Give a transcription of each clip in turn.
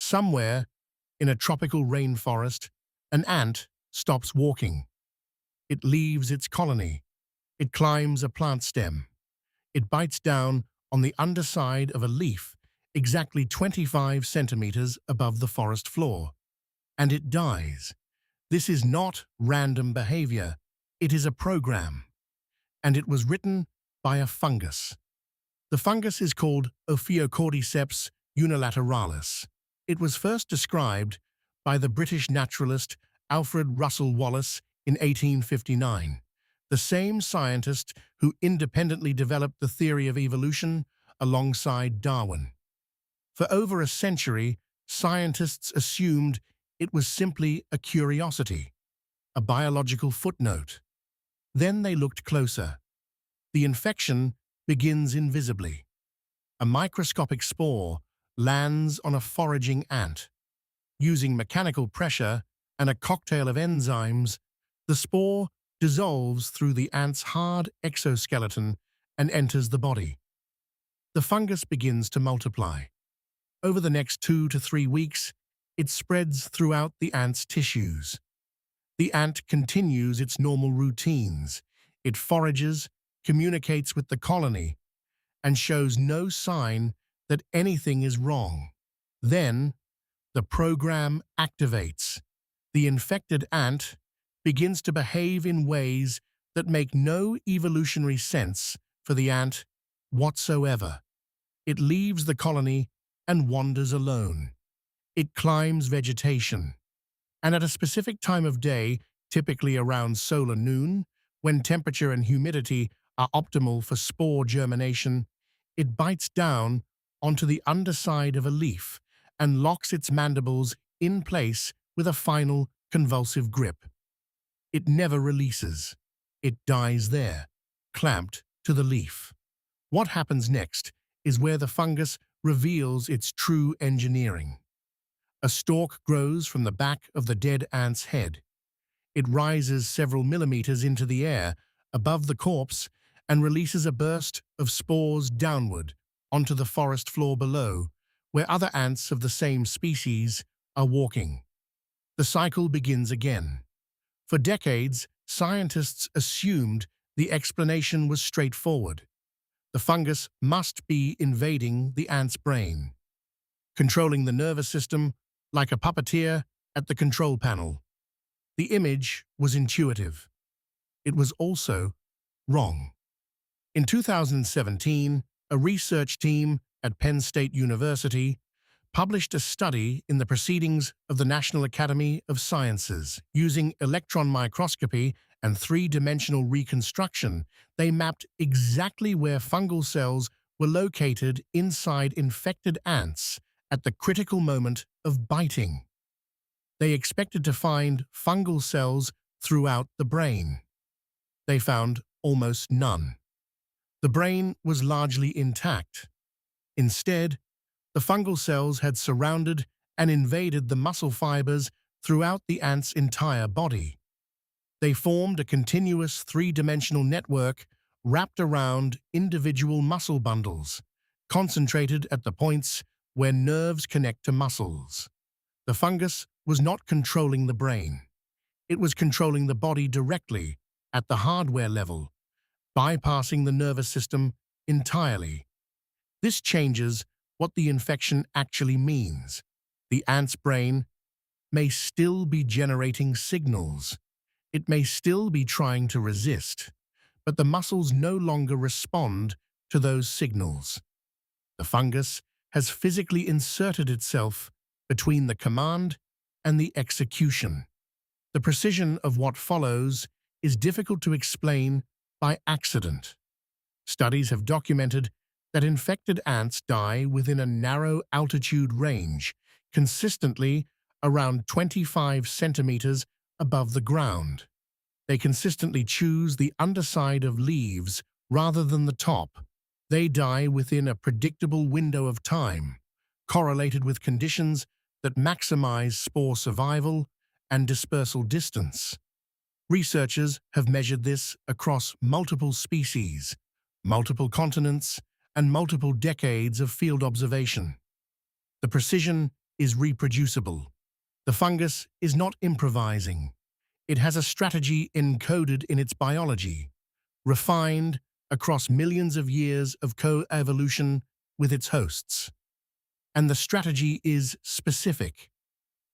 Somewhere, in a tropical rainforest, an ant stops walking. It leaves its colony. It climbs a plant stem. It bites down on the underside of a leaf exactly 25 centimetres above the forest floor. And it dies. This is not random behaviour. It is a program. And it was written by a fungus. The fungus is called Ophiocordyceps unilateralis. It was first described by the British naturalist Alfred Russel Wallace in 1859, the same scientist who independently developed the theory of evolution alongside Darwin. For over a century, scientists assumed it was simply a curiosity, a biological footnote. Then they looked closer. The infection begins invisibly. A microscopic spore lands on a foraging ant. Using mechanical pressure and a cocktail of enzymes, the spore dissolves through the ant's hard exoskeleton and enters the body. The fungus begins to multiply. Over the next 2 to 3 weeks, it spreads throughout the ant's tissues. The ant continues its normal routines. It forages, communicates with the colony, and shows no sign that anything is wrong. Then, the program activates. The infected ant begins to behave in ways that make no evolutionary sense for the ant whatsoever. It leaves the colony and wanders alone. It climbs vegetation. And at a specific time of day, typically around solar noon, when temperature and humidity are optimal for spore germination, it bites down onto the underside of a leaf and locks its mandibles in place with a final convulsive grip. It never releases. It dies there, clamped to the leaf. What happens next is where the fungus reveals its true engineering. A stalk grows from the back of the dead ant's head. It rises several millimeters into the air above the corpse and releases a burst of spores downward onto the forest floor below, where other ants of the same species are walking. The cycle begins again. For decades, scientists assumed the explanation was straightforward. The fungus must be invading the ant's brain, controlling the nervous system like a puppeteer at the control panel. The image was intuitive. It was also wrong. In 2017, a research team at Penn State University published a study in the Proceedings of the National Academy of Sciences. Using electron microscopy and three-dimensional reconstruction, they mapped exactly where fungal cells were located inside infected ants at the critical moment of biting. They expected to find fungal cells throughout the brain. They found almost none. The brain was largely intact. Instead, the fungal cells had surrounded and invaded the muscle fibers throughout the ant's entire body. They formed a continuous three-dimensional network wrapped around individual muscle bundles, concentrated at the points where nerves connect to muscles. The fungus was not controlling the brain. It was controlling the body directly at the hardware level, bypassing the nervous system entirely. This changes what the infection actually means. The ant's brain may still be generating signals. It may still be trying to resist, but the muscles no longer respond to those signals. The fungus has physically inserted itself between the command and the execution. The precision of what follows is difficult to explain by accident. Studies have documented that infected ants die within a narrow altitude range, consistently around 25 centimetres above the ground. They consistently choose the underside of leaves rather than the top. They die within a predictable window of time, correlated with conditions that maximize spore survival and dispersal distance. Researchers have measured this across multiple species, multiple continents, and multiple decades of field observation. The precision is reproducible. The fungus is not improvising. It has a strategy encoded in its biology, refined across millions of years of co-evolution with its hosts. And the strategy is specific.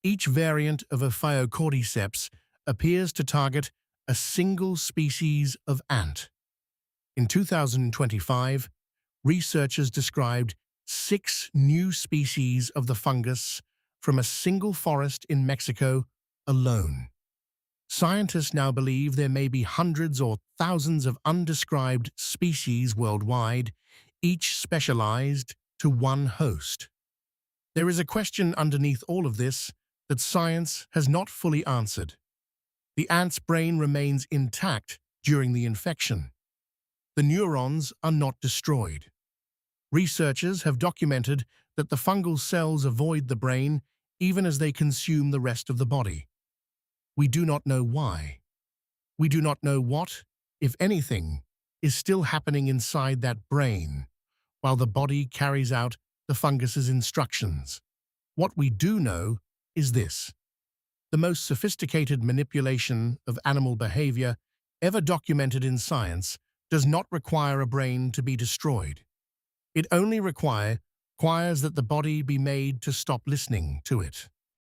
Each variant of Ophiocordyceps appears to target a single species of ant. In 2025, researchers described 6 new species of the fungus from a single forest in Mexico alone. Scientists now believe there may be hundreds or thousands of undescribed species worldwide, each specialized to one host. There is a question underneath all of this that science has not fully answered. The ant's brain remains intact during the infection. The neurons are not destroyed. Researchers have documented that the fungal cells avoid the brain even as they consume the rest of the body. We do not know why. We do not know what, if anything, is still happening inside that brain while the body carries out the fungus's instructions. What we do know is this: the most sophisticated manipulation of animal behavior ever documented in science does not require a brain to be destroyed. It only requires that the body be made to stop listening to it.